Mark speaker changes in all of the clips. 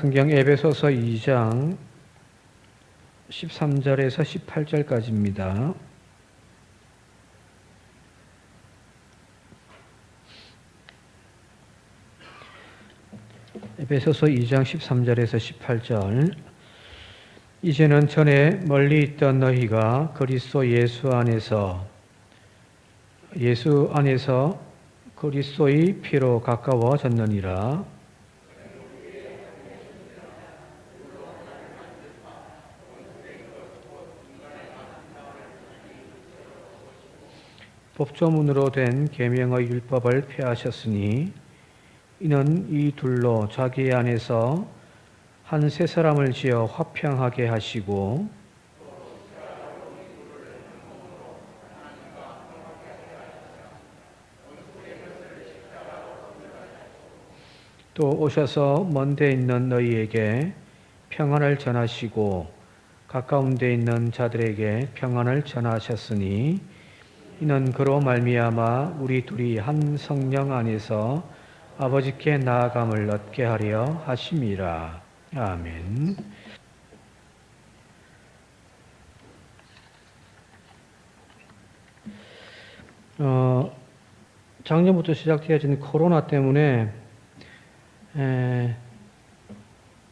Speaker 1: 성경 에베소서 2장 13절에서 18절까지입니다. 에베소서 2장 13절에서 18절. 이제는 전에 멀리 있던 너희가 그리스도 예수 안에서 그리스도의 피로 가까워졌느니라. 법조문으로 된 계명의 율법을 폐하셨으니 이는 이 둘로 자기 안에서 한 새 사람을 지어 화평하게 하시고 또 오셔서 먼 데 있는 너희에게 평안을 전하시고 가까운 데 있는 자들에게 평안을 전하셨으니 이는 그로 말미암아 우리 둘이 한 성령 안에서 아버지께 나아감을 얻게 하려 하심이라. 아멘. 작년부터 시작되어진 코로나 때문에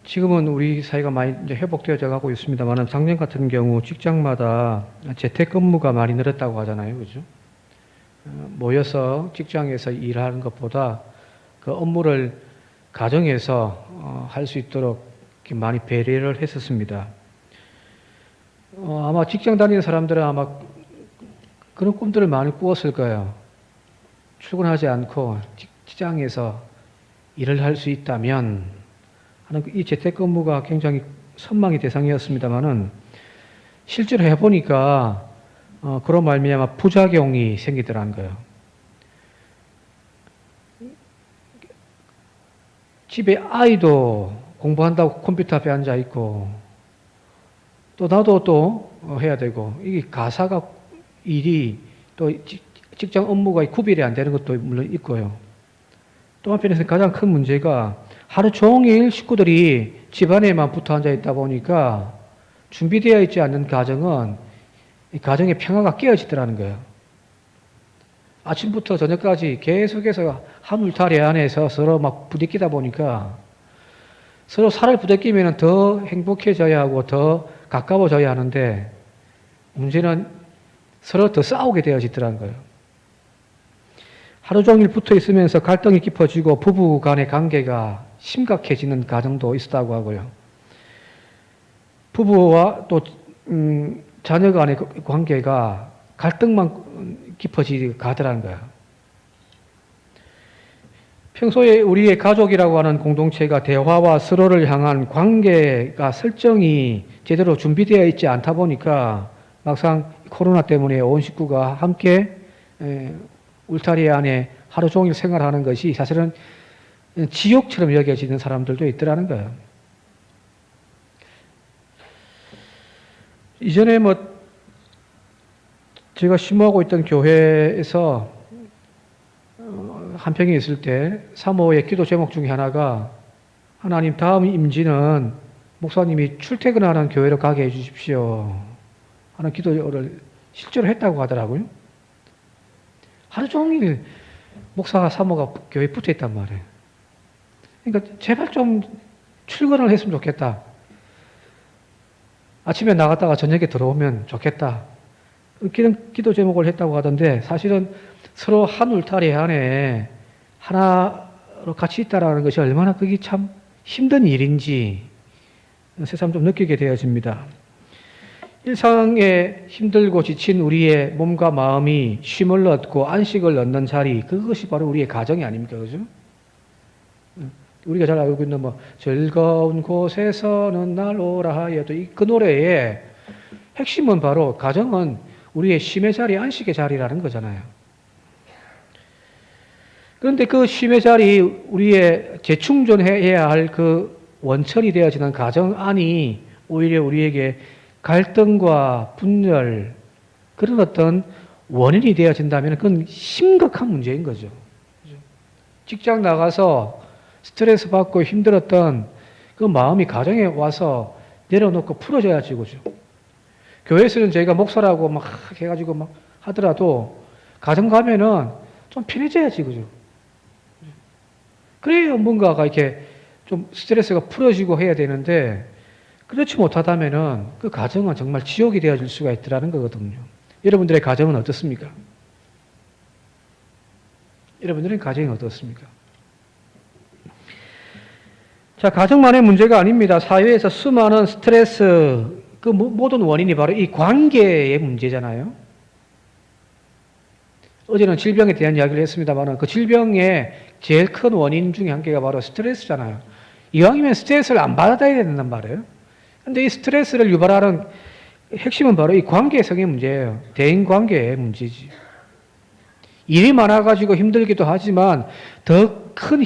Speaker 1: 지금은 우리 사회가 많이 이제 회복되어져 가고 있습니다만 작년 같은 경우 직장마다 재택근무가 많이 늘었다고 하잖아요, 그죠? 모여서 직장에서 일하는 것보다 그 업무를 가정에서 할 수 있도록 이렇게 많이 배려를 했었습니다. 아마 직장 다니는 사람들은 아마 그런 꿈들을 많이 꾸었을 거예요. 출근하지 않고 직장에서 일을 할 수 있다면 하는 이 재택근무가 굉장히 선망의 대상이었습니다만은 실제로 해보니까 그런 말미암아 부작용이 생기더라는 거예요. 집에 아이도 공부한다고 컴퓨터 앞에 앉아 있고 또 나도 또 해야 되고 이게 가사가 일이 또 직장 업무가 구별이 안 되는 것도 물론 있고요. 또 한편에서 가장 큰 문제가 하루 종일 식구들이 집안에만 붙어 앉아 있다 보니까 준비되어 있지 않는 가정은 이 가정의 평화가 깨어지더라는 거예요. 아침부터 저녁까지 계속해서 한 울타리 안에서 서로 막 부딪히다 보니까 서로 살을 부대끼면 더 행복해져야 하고 더 가까워져야 하는데 문제는 서로 더 싸우게 되어지더라는 거예요. 하루 종일 붙어 있으면서 갈등이 깊어지고 부부 간의 관계가 심각해지는 가정도 있었다고 하고요. 부부와 또 자녀 간의 관계가 갈등만 깊어지게 가더라는 거예요. 평소에 우리의 가족이라고 하는 공동체가 대화와 서로를 향한 관계가 설정이 제대로 준비되어 있지 않다 보니까 막상 코로나 때문에 온 식구가 함께 울타리 안에 하루 종일 생활하는 것이 사실은 지옥처럼 여겨지는 사람들도 있더라는 거예요. 이전에 제가 심호하고 있던 교회에서 한평에 있을 때 사모의 기도 제목 중에 하나가 하나님 다음 임지는 목사님이 출퇴근하는 교회로 가게 해주십시오 하는 기도를 실제로 했다고 하더라고요. 하루 종일 목사가 사모가 교회에 붙어 있단 말이에요. 그러니까 제발 좀 출근을 했으면 좋겠다. 아침에 나갔다가 저녁에 들어오면 좋겠다. 그런 기도 제목을 했다고 하던데 사실은 서로 한 울타리 안에 하나로 같이 있다라는 것이 얼마나 그게 참 힘든 일인지 새삼 좀 느끼게 되어집니다. 일상에 힘들고 지친 우리의 몸과 마음이 쉼을 얻고 안식을 얻는 자리, 그것이 바로 우리의 가정이 아닙니까? 그죠? 우리가 잘 알고 있는 즐거운 곳에서는 날 오라 하여도 그 노래의 핵심은 바로 가정은 우리의 쉼의 자리, 안식의 자리라는 거잖아요. 그런데 그 쉼의 자리, 우리의 재충전해야 할 그 원천이 되어지는 가정 안이 오히려 우리에게 갈등과 분열, 그런 어떤 원인이 되어진다면 그건 심각한 문제인 거죠. 직장 나가서 스트레스 받고 힘들었던 그 마음이 가정에 와서 내려놓고 풀어져야지, 그죠? 교회에서는 저희가 목사라고 막 해가지고 막 하더라도 가정 가면은 좀 편해져야지, 그죠? 그래야 뭔가가 이렇게 좀 스트레스가 풀어지고 해야 되는데, 그렇지 못하다면은 그 가정은 정말 지옥이 되어질 수가 있더라는 거거든요. 여러분들의 가정은 어떻습니까? 여러분들의 가정이 어떻습니까? 자, 가정만의 문제가 아닙니다. 사회에서 수많은 스트레스, 그 모든 원인이 바로 이 관계의 문제잖아요. 어제는 질병에 대한 이야기를 했습니다만 그 질병의 제일 큰 원인 중에 한 개가 바로 스트레스잖아요. 이왕이면 스트레스를 안 받아야 된단 말이에요. 근데 이 스트레스를 유발하는 핵심은 바로 이 관계성의 문제예요. 대인 관계의 문제지. 일이 많아가지고 힘들기도 하지만 더 큰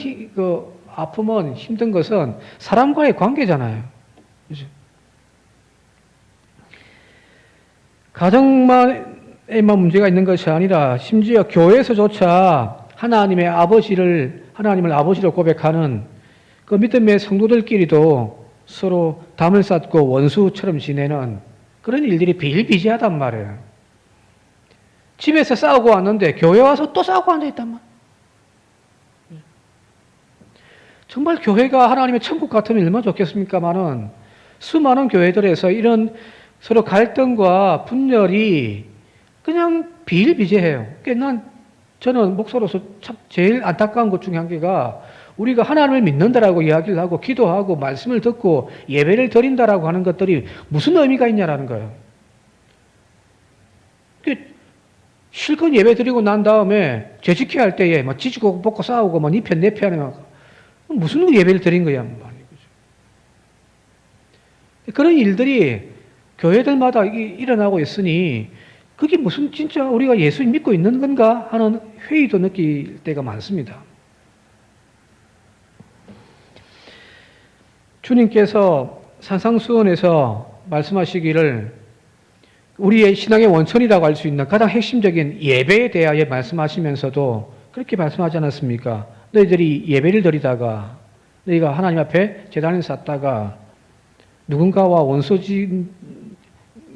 Speaker 1: 아픔은 힘든 것은 사람과의 관계잖아요. 그죠? 가정에만 문제가 있는 것이 아니라 심지어 교회에서조차 하나님을 아버지로 고백하는 그 믿음의 성도들끼리도 서로 담을 쌓고 원수처럼 지내는 그런 일들이 비일비재하단 말이에요. 집에서 싸우고 왔는데 교회 와서 또 싸우고 앉아있단 말이에요. 정말 교회가 하나님의 천국 같으면 얼마나 좋겠습니까마는 수많은 교회들에서 이런 서로 갈등과 분열이 그냥 비일비재해요. 저는 목사로서 참 제일 안타까운 것 중에 한 개가 우리가 하나님을 믿는다라고 이야기를 하고 기도하고 말씀을 듣고 예배를 드린다라고 하는 것들이 무슨 의미가 있냐라는 거예요. 실컷 예배 드리고 난 다음에 죄지켜야 할 때에 막 지지고 볶고 싸우고 뭐 니 편 내 편에 무슨 예배를 드린 거야. 그런 일들이 교회들마다 일어나고 있으니 그게 무슨 진짜 우리가 예수 믿고 있는 건가 하는 회의도 느낄 때가 많습니다. 주님께서 산상수훈에서 말씀하시기를 우리의 신앙의 원천이라고 할 수 있는 가장 핵심적인 예배에 대하여 말씀하시면서도 그렇게 말씀하지 않았습니까? 너희들이 예배를 드리다가 너희가 하나님 앞에 제단을 쌓다가 누군가와 원수진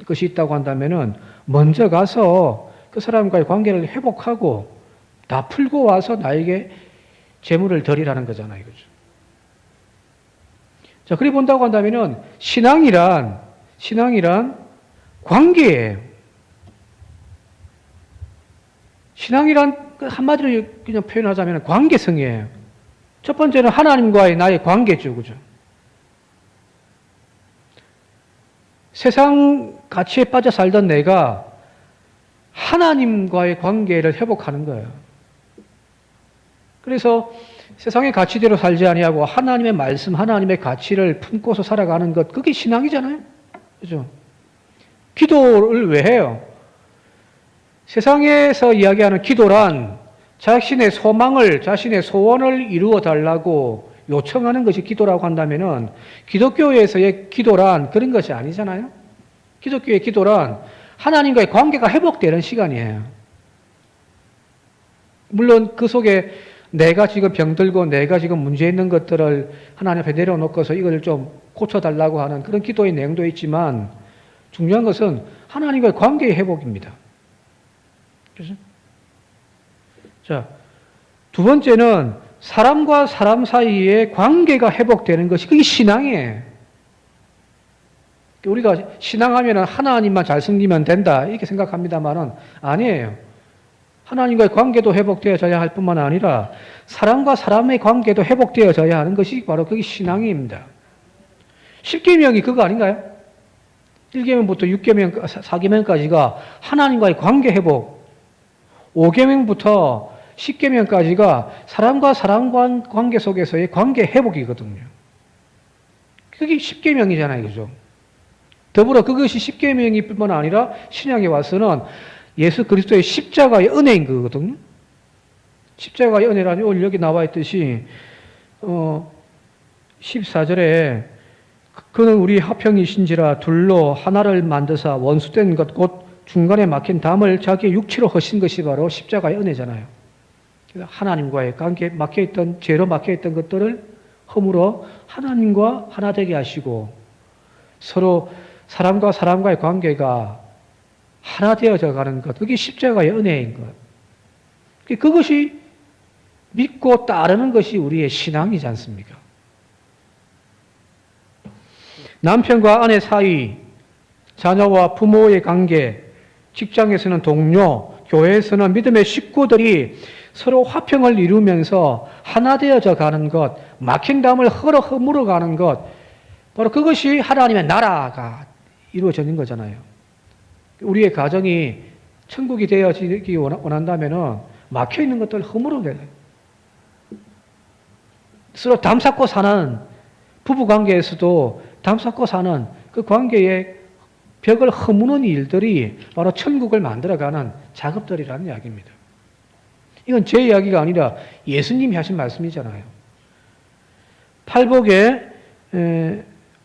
Speaker 1: 것이 있다고 한다면은 먼저 가서 그 사람과의 관계를 회복하고 다 풀고 와서 나에게 제물을 드리라는 거잖아요. 그죠? 자, 그리 본다고 한다면은 신앙이란 관계예요. 신앙이란 한마디로 그냥 표현하자면 관계성이에요. 첫 번째는 하나님과의 나의 관계죠. 그죠? 세상 가치에 빠져 살던 내가 하나님과의 관계를 회복하는 거예요. 그래서 세상의 가치대로 살지 아니하고 하나님의 말씀, 하나님의 가치를 품고서 살아가는 것, 그게 신앙이잖아요. 그죠? 기도를 왜 해요? 세상에서 이야기하는 기도란 자신의 소망을, 자신의 소원을 이루어 달라고 요청하는 것이 기도라고 한다면은 기독교에서의 기도란 그런 것이 아니잖아요. 기독교의 기도란 하나님과의 관계가 회복되는 시간이에요. 물론 그 속에 내가 지금 병들고 내가 지금 문제 있는 것들을 하나님 앞에 내려놓고서 이걸 좀 고쳐달라고 하는 그런 기도의 내용도 있지만 중요한 것은 하나님과의 관계의 회복입니다. 그래서 자, 두 번째는 사람과 사람 사이의 관계가 회복되는 것이 그게 신앙이에요. 우리가 신앙하면 하나님만 잘 섬기면 된다 이렇게 생각합니다만은 아니에요. 하나님과의 관계도 회복되어져야 할 뿐만 아니라 사람과 사람의 관계도 회복되어져야 하는 것이 바로 그게 신앙입니다. 10계명이 그거 아닌가요? 1계명부터 6계명, 4계명까지가 하나님과의 관계 회복, 5계명부터 10계명까지가 사람과 사람 관계 속에서의 관계 회복이거든요. 그게 10계명이잖아요. 그죠? 더불어 그것이 10계명일 뿐만 아니라 신약에 와서는 예수 그리스도의 십자가의 은혜인 거거든요. 십자가의 은혜라니 오늘 여기 나와 있듯이 14절에 그는 우리 화평이신지라 둘로 하나를 만드사 원수된 것 곧 중간에 막힌 담을 자기의 육체로 허신 것이 바로 십자가의 은혜잖아요. 하나님과의 관계에 막혀있던 죄로 막혀있던 것들을 허물어 하나님과 하나 되게 하시고 서로 사람과 사람과의 관계가 하나 되어져 가는 것. 그게 십자가의 은혜인 것. 그것이 믿고 따르는 것이 우리의 신앙이지 않습니까? 남편과 아내 사이, 자녀와 부모의 관계, 직장에서는 동료, 교회에서는 믿음의 식구들이 서로 화평을 이루면서 하나 되어져 가는 것, 막힌 담을 허물어 가는 것, 바로 그것이 하나님의 나라가 이루어지는 거잖아요. 우리의 가정이 천국이 되어지기 원한다면 막혀 있는 것들을 허물어야 돼요. 서로 담쌓고 사는 부부 관계에서도 담쌓고 사는 그 관계의 벽을 허무는 일들이 바로 천국을 만들어가는 작업들이라는 이야기입니다. 이건 제 이야기가 아니라 예수님이 하신 말씀이잖아요. 팔복에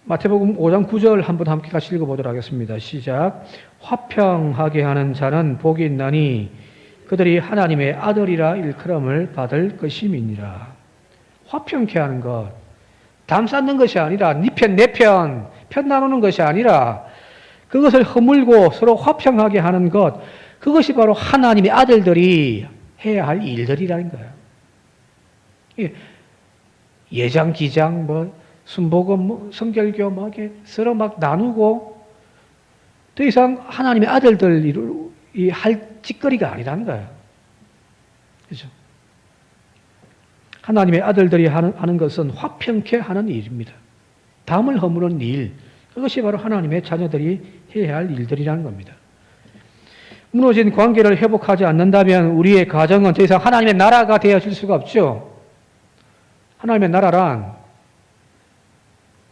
Speaker 1: 마태복음 5장 9절 한번 함께 같이 읽어보도록 하겠습니다. 시작. 화평하게 하는 자는 복이 있나니 그들이 하나님의 아들이라 일컬음을 받을 것임이니라. 화평케 하는 것, 담 쌓는 것이 아니라 네 편, 내 편, 편 나누는 것이 아니라 그것을 허물고 서로 화평하게 하는 것, 그것이 바로 하나님의 아들들이 해야 할 일들이라는 거예요. 예장, 기장, 순복음, 성결교 막 서로 막 나누고 더 이상 하나님의 아들들이 할 짓거리가 아니라는 거예요. 그렇죠? 하나님의 아들들이 하는 것은 화평케 하는 일입니다. 담을 허무는 일, 그것이 바로 하나님의 자녀들이 해야 할 일들이라는 겁니다. 무너진 관계를 회복하지 않는다면 우리의 가정은 더 이상 하나님의 나라가 되어질 수가 없죠. 하나님의 나라란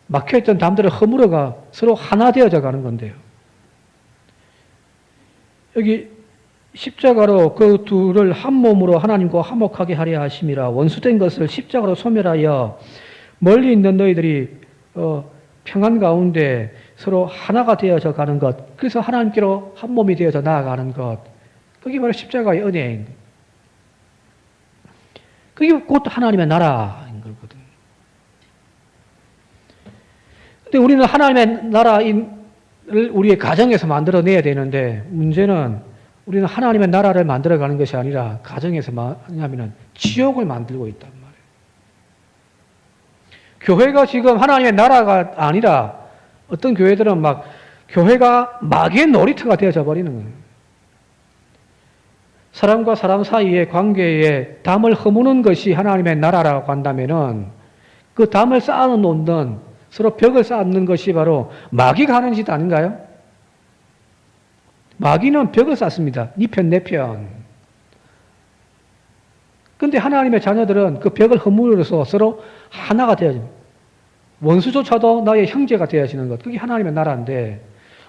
Speaker 1: 막혀있던 담들을 허물어가 서로 하나 되어져 가는 건데요. 여기 십자가로 그 둘을 한 몸으로 하나님과 화목하게 하려 하심이라. 원수된 것을 십자가로 소멸하여 멀리 있는 너희들이 평안 가운데 서로 하나가 되어져 가는 것, 그래서 하나님께로 한 몸이 되어져 나아가는 것, 그게 바로 십자가의 은혜인 것. 그게 곧 하나님의 나라인 거거든요. 근데 우리는 하나님의 나라를 우리의 가정에서 만들어내야 되는데, 문제는 우리는 하나님의 나라를 만들어가는 것이 아니라 가정에서 뭐냐면 지옥을 만들고 있단 말이에요. 교회가 지금 하나님의 나라가 아니라 어떤 교회들은 막 교회가 마귀의 놀이터가 되어져 버리는 거예요. 사람과 사람 사이의 관계에 담을 허무는 것이 하나님의 나라라고 한다면은 그 담을 쌓아놓는 서로 벽을 쌓는 것이 바로 마귀가 하는 짓 아닌가요? 마귀는 벽을 쌓습니다. 네 편, 내 편. 그런데 하나님의 자녀들은 그 벽을 허물어서 서로 하나가 되어집니다. 원수조차도 나의 형제가 되어지는 것. 그게 하나님의 나라인데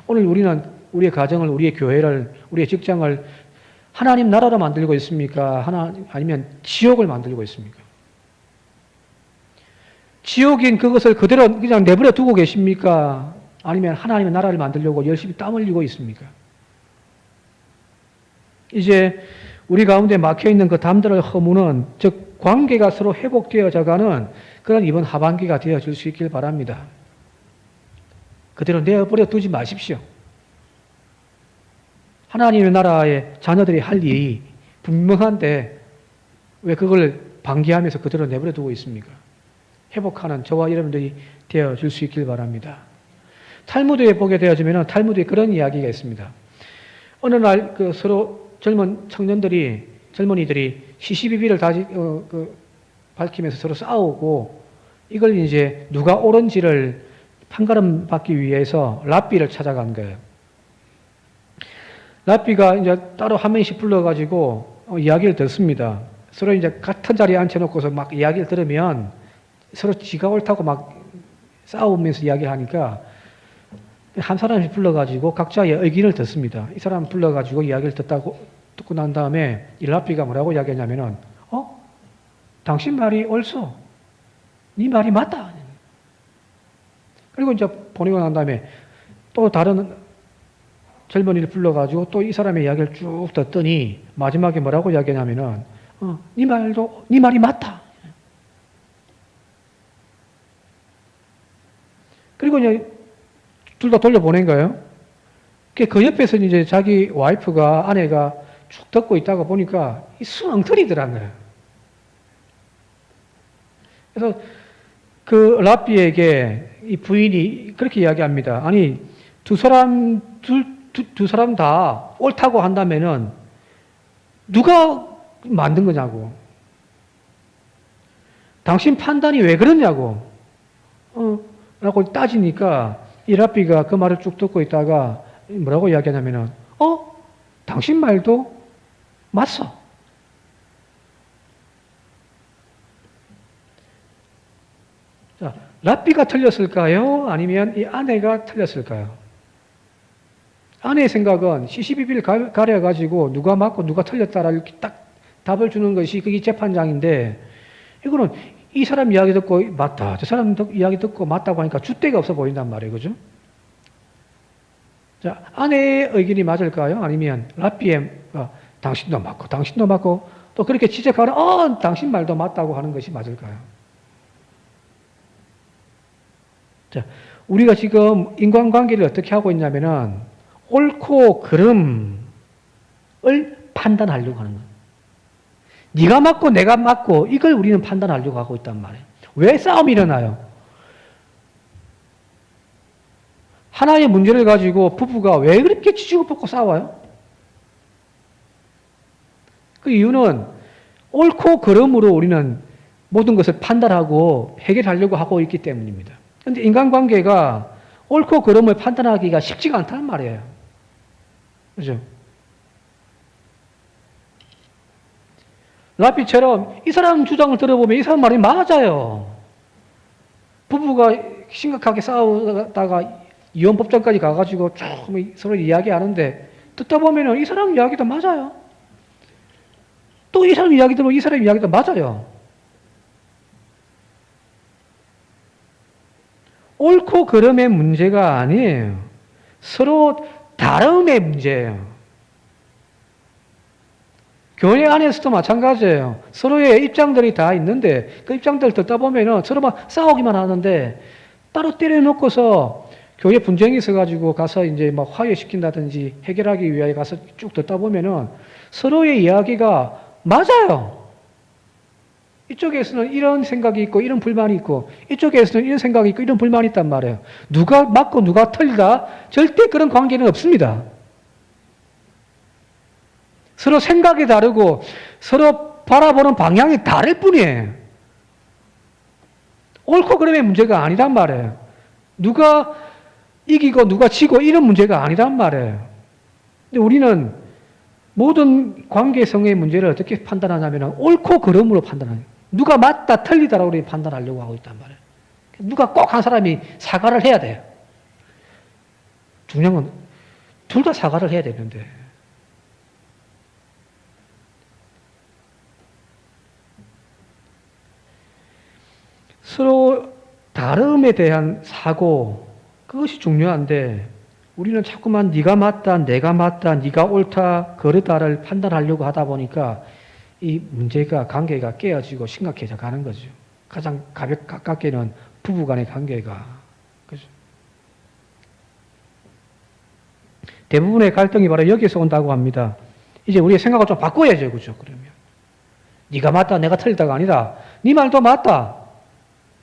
Speaker 1: 오늘 우리는 우리의 가정을, 우리의 교회를, 우리의 직장을 하나님 나라로 만들고 있습니까? 아니면 지옥을 만들고 있습니까? 지옥인 그것을 그대로 그냥 내버려 두고 계십니까? 아니면 하나님의 나라를 만들려고 열심히 땀 흘리고 있습니까? 이제 우리 가운데 막혀있는 그 담들을 허무는, 즉 관계가 서로 회복되어져가는 그런 이번 하반기가 되어질 수 있길 바랍니다. 그대로 내버려 두지 마십시오. 하나님의 나라의 자녀들이 할 일이 분명한데 왜 그걸 방기하면서 그대로 내버려 두고 있습니까? 회복하는 저와 여러분들이 되어질 수 있길 바랍니다. 탈무드에 보게 되어지면 탈무드에 그런 이야기가 있습니다. 어느 날 서로 젊은 젊은이들이 시시비비를 밝히면서 서로 싸우고 이걸 이제 누가 옳은지를 판가름 받기 위해서 랍비를 찾아간 거예요. 랍비가 이제 따로 한 명씩 불러가지고 이야기를 듣습니다. 서로 이제 같은 자리에 앉혀놓고서 막 이야기를 들으면 서로 지가 옳다고 막 싸우면서 이야기하니까 한 사람씩 불러가지고 각자의 의견을 듣습니다. 이 사람 불러가지고 이야기를 듣고 난 다음에 이 랍비가 뭐라고 이야기하냐면은, 당신 말이 옳소. 네 말이 맞다. 그리고 이제 보내고 난 다음에 또 다른 젊은이를 불러가지고 또 이 사람의 이야기를 쭉 듣더니 마지막에 뭐라고 이야기하냐면은, 네 말이 맞다. 그리고 이제 둘 다 돌려보낸 거예요. 그 옆에서 이제 자기 와이프가, 아내가 쭉 듣고 있다가 보니까 이 수렁터리더란 거예요. 그래서 그 랍비에게 이 부인이 그렇게 이야기합니다. 아니, 두 사람 다 옳다고 한다면은 누가 만든 거냐고. 당신 판단이 왜 그러냐고. 라고 따지니까 이 랍비가 그 말을 쭉 듣고 있다가 뭐라고 이야기하냐면은, 당신 말도 맞어. 자, 랍비가 틀렸을까요? 아니면 이 아내가 틀렸을까요? 아내의 생각은 시시비비를 가려가지고 누가 맞고 누가 틀렸다라고 이렇게 딱 답을 주는 것이 그게 재판장인데, 이거는 이 사람 이야기 듣고 맞다, 저 사람 이야기 듣고 맞다고 하니까 줏대가 없어 보인단 말이에요. 그죠? 자, 아내의 의견이 맞을까요? 아니면 랍비의 당신도 맞고 당신도 맞고 또 그렇게 지적하는 당신 말도 맞다고 하는 것이 맞을까요? 자, 우리가 지금 인간관계를 어떻게 하고 있냐면은 옳고 그름을 판단하려고 하는 거예요. 네가 맞고 내가 맞고 이걸 우리는 판단하려고 하고 있단 말이에요. 왜 싸움이 일어나요? 하나의 문제를 가지고 부부가 왜 그렇게 지지고 볶고 싸워요? 그 이유는 옳고 그름으로 우리는 모든 것을 판단하고 해결하려고 하고 있기 때문입니다. 그런데 인간관계가 옳고 그름을 판단하기가 쉽지가 않다는 말이에요. 그죠? 랍비처럼 이 사람 주장을 들어보면 이 사람 말이 맞아요. 부부가 심각하게 싸우다가 이혼법정까지 가가지고 쭉 서로 이야기하는데 듣다 보면 이 사람 이야기도 맞아요. 또 이 사람 이야기 들으면 이 사람 이야기도 맞아요. 옳고 그름의 문제가 아니에요. 서로 다름의 문제예요. 교회 안에서도 마찬가지예요. 서로의 입장들이 다 있는데 그 입장들 듣다 보면은 서로 막 싸우기만 하는데 따로 때려놓고서 교회 분쟁이 있어가지고 가서 이제 막 화해시킨다든지 해결하기 위하여 가서 쭉 듣다 보면은 서로의 이야기가 맞아요. 이쪽에서는 이런 생각이 있고 이런 불만이 있고 이쪽에서는 이런 생각이 있고 이런 불만이 있단 말이에요. 누가 맞고 누가 틀리다? 절대 그런 관계는 없습니다. 서로 생각이 다르고 서로 바라보는 방향이 다를 뿐이에요. 옳고 그름의 문제가 아니란 말이에요. 누가 이기고 누가 지고 이런 문제가 아니란 말이에요. 근데 우리는 모든 관계성의 문제를 어떻게 판단하냐면 옳고 그름으로 판단해요. 누가 맞다 틀리다라고 판단하려고 하고 있단 말이에요. 누가 꼭 한 사람이 사과를 해야 돼요. 중요한 건 둘 다 사과를 해야 되는데 서로 다름에 대한 사고, 그것이 중요한데 우리는 자꾸만 네가 맞다, 내가 맞다, 네가 옳다, 그르다를 판단하려고 하다 보니까 이 문제가, 관계가 깨어지고 심각해져 가는 거죠. 가장 가깝게는 부부 간의 관계가. 그죠? 대부분의 갈등이 바로 여기서 온다고 합니다. 이제 우리의 생각을 좀 바꿔야죠. 그죠? 그러면. 네가 맞다, 내가 틀리다가 아니라 네 말도 맞다.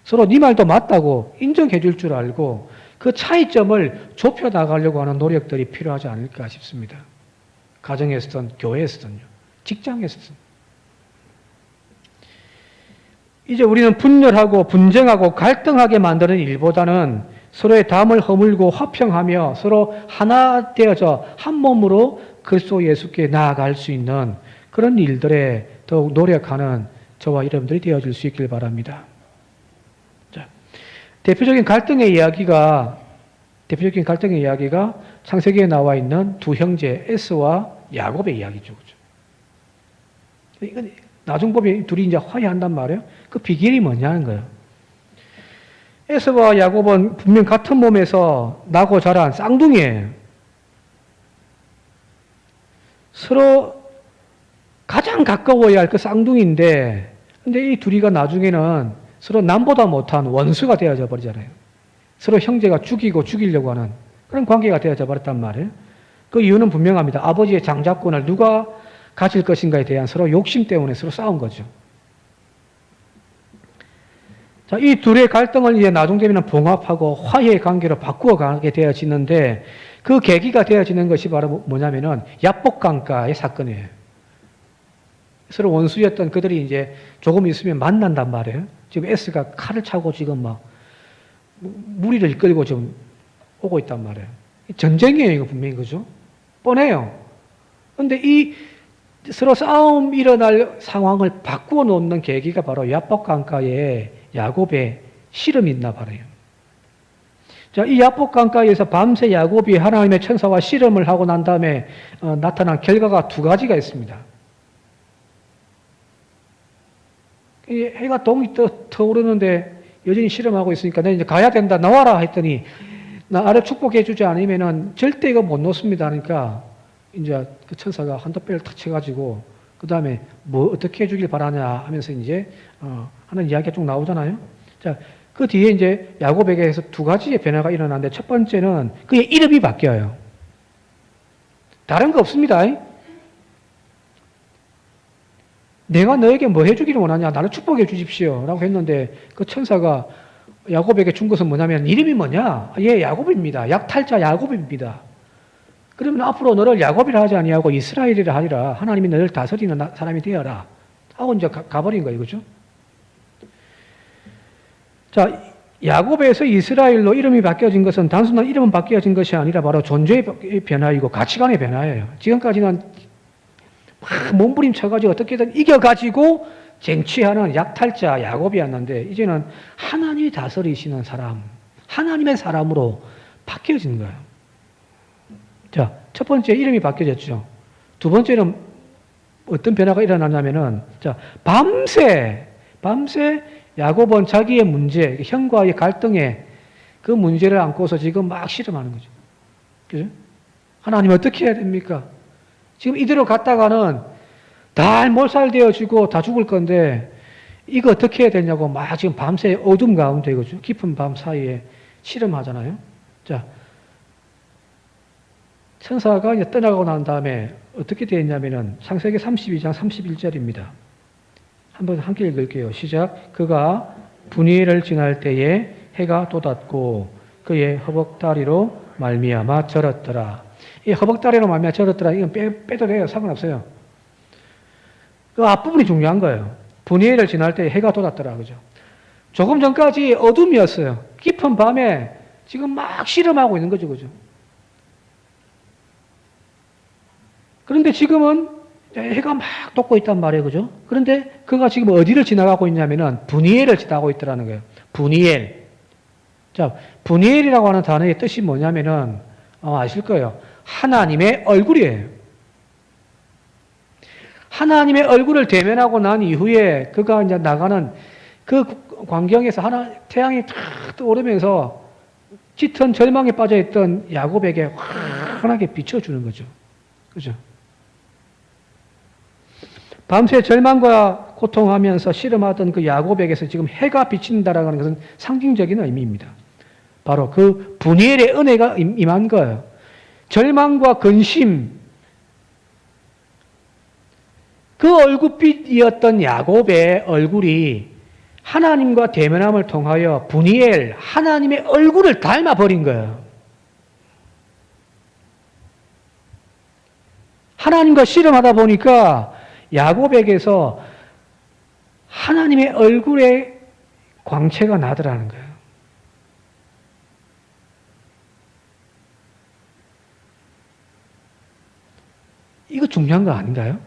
Speaker 1: 서로 네 말도 맞다고 인정해 줄 줄 알고 그 차이점을 좁혀 나가려고 하는 노력들이 필요하지 않을까 싶습니다. 가정에서든 교회에서든요. 직장에서든. 이제 우리는 분열하고 분쟁하고 갈등하게 만드는 일보다는 서로의 담을 허물고 화평하며 서로 하나 되어져 한 몸으로 그리스도 예수께 나아갈 수 있는 그런 일들에 더욱 노력하는 저와 여러분들이 되어질 수 있길 바랍니다. 대표적인 갈등의 이야기가 창세기에 나와 있는 두 형제 에서와 야곱의 이야기죠. 그죠? 이건 나중 보면 둘이 이제 화해한단 말이에요. 그 비결이 뭐냐는 거예요. 에서와 야곱은 분명 같은 몸에서 나고 자란 쌍둥이에요. 서로 가장 가까워야 할 그 쌍둥이인데, 근데 이 둘이가 나중에는 서로 남보다 못한 원수가 되어져 버리잖아요. 서로 형제가 죽이고 죽이려고 하는 그런 관계가 되어져 버렸단 말이에요. 그 이유는 분명합니다. 아버지의 장자권을 누가 가질 것인가에 대한 서로 욕심 때문에 서로 싸운 거죠. 자, 이 둘의 갈등을 이제 나중 되면 봉합하고 화해의 관계로 바꾸어 가게 되어지는데 그 계기가 되어지는 것이 바로 뭐냐면은 야복강가의 사건이에요. 서로 원수였던 그들이 이제 조금 있으면 만난단 말이에요. 지금 S가 칼을 차고 지금 막 무리를 이끌고 지금 오고 있단 말이에요. 전쟁이에요, 이거 분명히, 그죠? 뻔해요. 근데 이 서로 싸움 일어날 상황을 바꾸어 놓는 계기가 바로 야복강가에 야곱의 씨름이 있나 봐요. 자, 이 야복강가에서 밤새 야곱이 하나님의 천사와 씨름을 하고 난 다음에 나타난 결과가 두 가지가 있습니다. 해가 동이 떠오르는데 여전히 씨름하고 있으니까 내가 이제 가야 된다, 나와라 했더니 나 아래 축복해 주지 않으면은 절대 이거 못 놓습니다. 그러니까 이제 그 천사가 한도배를 탁 쳐가지고 그 다음에 뭐 어떻게 해주길 바라냐 하면서 이제 하는 이야기가 쭉 나오잖아요. 자, 그 뒤에 이제 야곱에게서 두 가지의 변화가 일어나는데 첫 번째는 그의 이름이 바뀌어요. 다른 거 없습니다. 내가 너에게 뭐 해주기를 원하냐? 나를 축복해 주십시오. 라고 했는데 그 천사가 야곱에게 준 것은 뭐냐면 이름이 뭐냐? 예, 야곱입니다. 약탈자 야곱입니다. 그러면 앞으로 너를 야곱이라 하지 아니하고 이스라엘이라 하리라. 하나님이 너를 다스리는 사람이 되어라. 하고 이제 가버린 거예요. 그죠? 자, 야곱에서 이스라엘로 이름이 바뀌어진 것은 단순한 이름은 바뀌어진 것이 아니라 바로 존재의 변화이고 가치관의 변화예요. 지금까지는 막 몸부림쳐가지고 어떻게든 이겨가지고 쟁취하는 약탈자 야곱이었는데 이제는 하나님이 다스리시는 사람, 하나님의 사람으로 바뀌어진 거예요. 자, 첫 번째 이름이 바뀌어졌죠. 두 번째는 어떤 변화가 일어나냐면은, 자, 밤새 야곱은 자기의 문제, 형과의 갈등에 그 문제를 안고서 지금 막 씨름하는 거죠. 그죠? 하나님 어떻게 해야 됩니까? 지금 이대로 갔다가는 다 몰살되어지고 다 죽을 건데 이거 어떻게 해야 되냐고 막 지금 밤새 어둠 가운데 그죠? 깊은 밤 사이에 씨름하잖아요. 자, 천사가 이제 떠나가고 난 다음에 어떻게 되었냐면은 창세기 32장 31절입니다. 한번 함께 읽을게요. 시작. 그가 분이엘을 지날 때에 해가 돋았고 그의 허벅다리로 말미암아 절었더라. 이 허벅다리로 말미암아 절었더라. 이건 빼도 돼요. 상관없어요. 그 앞부분이 중요한 거예요. 분이엘을 지날 때에 해가 돋았더라. 그죠? 조금 전까지 어둠이었어요. 깊은 밤에 지금 막 씨름하고 있는 거죠. 그죠? 그런데 지금은 해가 막 돋고 있단 말이에요. 그죠? 그런데 그가 지금 어디를 지나가고 있냐면은 분이엘을 지나가고 있더라는 거예요. 분이엘. 자, 분이엘이라고 하는 단어의 뜻이 뭐냐면은 아실 거예요. 하나님의 얼굴이에요. 하나님의 얼굴을 대면하고 난 이후에 그가 이제 나가는 그 광경에서 태양이 탁 떠오르면서 짙은 절망에 빠져있던 야곱에게 환하게 비춰주는 거죠. 그죠? 밤새 절망과 고통하면서 씨름하던 그 야곱에게서 지금 해가 비친다라는 것은 상징적인 의미입니다. 바로 그 분이엘의 은혜가 임한 거예요. 절망과 근심, 그 얼굴빛이었던 야곱의 얼굴이 하나님과 대면함을 통하여 분이엘, 하나님의 얼굴을 닮아버린 거예요. 하나님과 씨름하다 보니까 야곱에게서 하나님의 얼굴의 광채가 나더라는 거예요. 이거 중요한 거 아닌가요?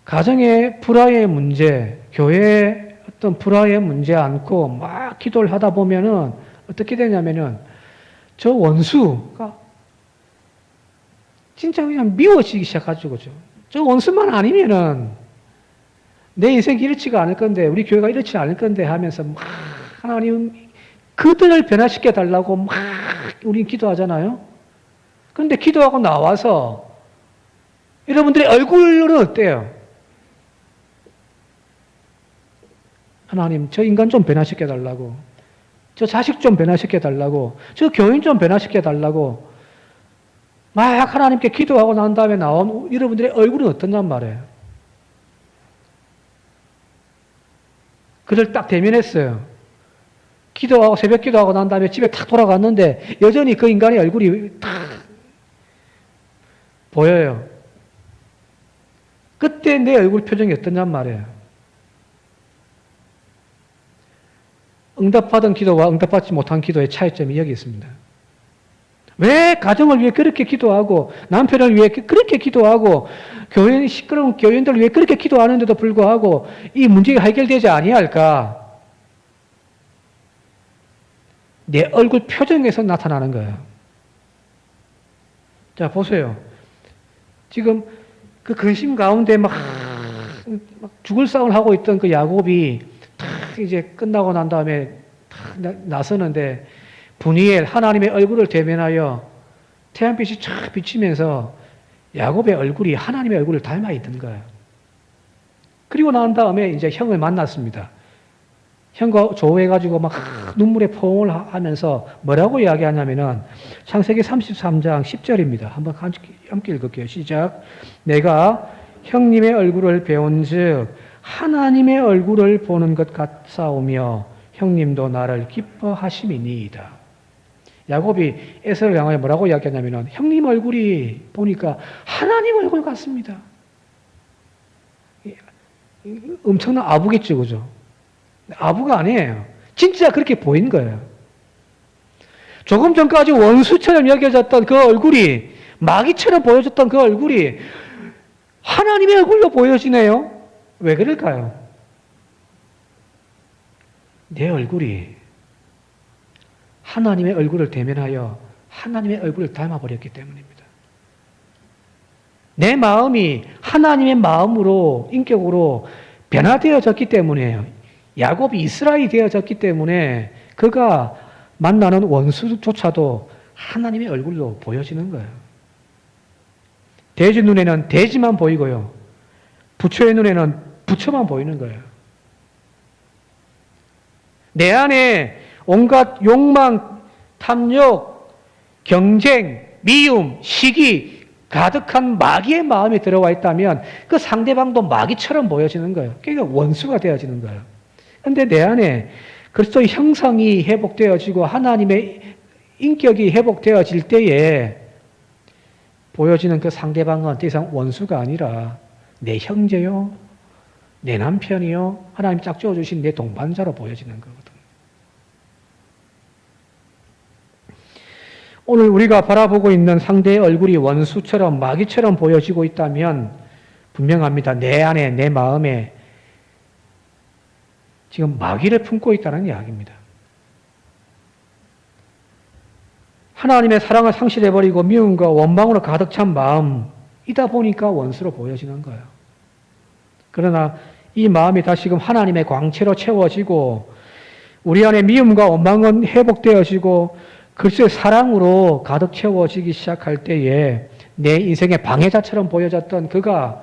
Speaker 1: 가정의 불화의 문제, 교회의 어떤 불화의 문제 않고 막 기도를 하다 보면은 어떻게 되냐면은 저 원수가 진짜 그냥 미워지기 시작하죠. 그죠? 저 원수만 아니면은 내 인생이 이렇지가 않을 건데, 우리 교회가 이렇지 않을 건데 하면서 막 하나님 그들을 변화시켜 달라고 막 우린 기도하잖아요. 그런데 기도하고 나와서 여러분들의 얼굴은 어때요? 하나님, 저 인간 좀 변화시켜 달라고. 저 자식 좀 변화시켜 달라고, 저 교인 좀 변화시켜 달라고 막 하나님께 기도하고 난 다음에 나온 여러분들의 얼굴은 어떠냔 말이에요. 그를 딱 대면했어요. 기도하고 새벽 기도하고 난 다음에 집에 탁 돌아갔는데 여전히 그 인간의 얼굴이 탁 보여요. 그때 내 얼굴 표정이 어떠냔 말이에요. 응답받은 기도와 응답받지 못한 기도의 차이점이 여기 있습니다. 왜 가정을 위해 그렇게 기도하고 남편을 위해 그렇게 기도하고 교인 시끄러운 교인들을 위해 그렇게 기도하는데도 불구하고 이 문제가 해결되지 아니할까? 내 얼굴 표정에서 나타나는 거예요. 자, 보세요. 지금 그 근심 가운데 막 죽을 싸움을 하고 있던 그 야곱이 탁 이제 끝나고 난 다음에 탁 나서는데 분이엘 하나님의 얼굴을 대면하여 태양빛이 쫙 비치면서 야곱의 얼굴이 하나님의 얼굴을 닮아 있는 거예요. 그리고 난 다음에 이제 형을 만났습니다. 형과 조우해가지고 막 눈물에 포옹을 하면서 뭐라고 이야기하냐면은 창세기 33장 10절입니다. 한번 함께 읽을게요. 시작. 내가 형님의 얼굴을 배운즉 하나님의 얼굴을 보는 것 같사오며 형님도 나를 기뻐하심이니이다. 야곱이 에서를 향하여 뭐라고 이야기하냐면은 형님 얼굴이 보니까 하나님 얼굴 같습니다. 엄청난 아부겠죠, 그죠? 아부가 아니에요. 진짜 그렇게 보인 거예요. 조금 전까지 원수처럼 여겨졌던 그 얼굴이, 마귀처럼 보여졌던 그 얼굴이 하나님의 얼굴로 보여지네요. 왜 그럴까요? 내 얼굴이 하나님의 얼굴을 대면하여 하나님의 얼굴을 닮아버렸기 때문입니다. 내 마음이 하나님의 마음으로, 인격으로 변화되어졌기 때문이에요. 야곱이 이스라엘이 되어졌기 때문에 그가 만나는 원수조차도 하나님의 얼굴로 보여지는 거예요. 돼지 눈에는 돼지만 보이고요. 부처의 눈에는 부처만 보이는 거예요. 내 안에 온갖 욕망, 탐욕, 경쟁, 미움, 시기 가득한 마귀의 마음이 들어와 있다면 그 상대방도 마귀처럼 보여지는 거예요. 그러니까 원수가 되어지는 거예요. 그런데 내 안에 그리스도의 형상이 회복되어지고 하나님의 인격이 회복되어질 때에 보여지는 그 상대방은 더 이상 원수가 아니라 내 형제요, 내 남편이요, 하나님 짝 지어주신 내 동반자로 보여지는 거거든. 오늘 우리가 바라보고 있는 상대의 얼굴이 원수처럼 마귀처럼 보여지고 있다면 분명합니다. 내 안에, 내 마음에 지금 마귀를 품고 있다는 이야기입니다. 하나님의 사랑을 상실해버리고 미움과 원망으로 가득 찬 마음이다 보니까 원수로 보여지는 거예요. 그러나 이 마음이 다시금 하나님의 광채로 채워지고 우리 안에 미움과 원망은 회복되어지고 그리스도의 사랑으로 가득 채워지기 시작할 때에 내 인생의 방해자처럼 보여졌던 그가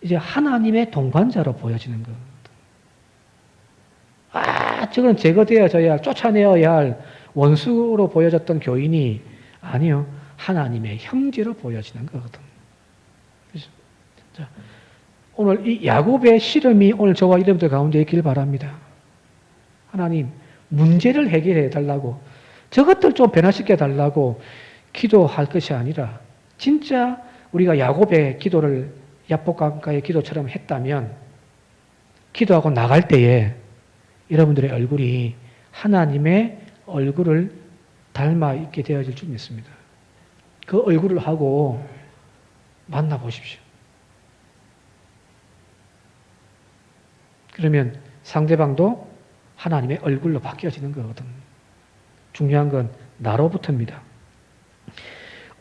Speaker 1: 이제 하나님의 동반자로 보여지는 거예요. 저건 제거되어져야 할, 쫓아내어야 할 원수로 보여졌던 교인이 아니요, 하나님의 형제로 보여지는 거거든. 자, 오늘 이 야곱의 씨름이 오늘 저와 여러분들 가운데 있길 바랍니다. 하나님, 문제를 해결해 달라고, 저것들 좀 변화시켜 달라고 기도할 것이 아니라 진짜 우리가 야곱의 기도를 야복강가의 기도처럼 했다면 기도하고 나갈 때에 여러분들의 얼굴이 하나님의 얼굴을 닮아 있게 되어질 줄 믿습니다. 그 얼굴을 하고 만나보십시오. 그러면 상대방도 하나님의 얼굴로 바뀌어지는 거거든. 중요한 건 나로부터입니다.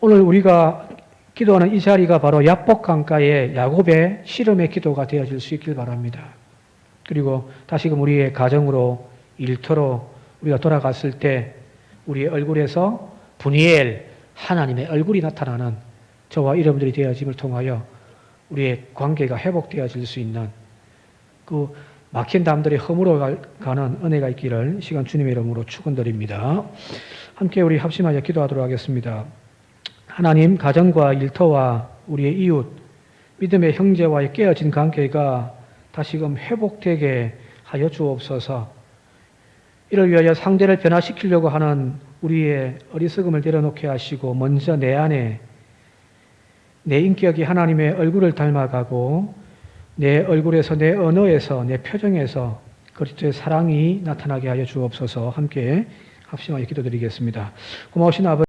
Speaker 1: 오늘 우리가 기도하는 이 자리가 바로 야복강가의 야곱의 씨름의 기도가 되어질 수 있길 바랍니다. 그리고 다시금 우리의 가정으로, 일터로 우리가 돌아갔을 때 우리의 얼굴에서 분이엘 하나님의 얼굴이 나타나는 저와 여러분들이 되어짐을 통하여 우리의 관계가 회복되어질 수 있는 그 막힌 담들이 허물어가는 은혜가 있기를 시간 주님의 이름으로 축원드립니다. 함께 우리 합심하여 기도하도록 하겠습니다. 하나님, 가정과 일터와 우리의 이웃, 믿음의 형제와의 깨어진 관계가 다시금 회복되게 하여 주옵소서. 이를 위하여 상대를 변화시키려고 하는 우리의 어리석음을 내려놓게 하시고 먼저 내 안에 내 인격이 하나님의 얼굴을 닮아가고 내 얼굴에서, 내 언어에서, 내 표정에서 그리스도의 사랑이 나타나게 하여 주옵소서. 함께 합심하여 기도드리겠습니다. 고마우신 아버지,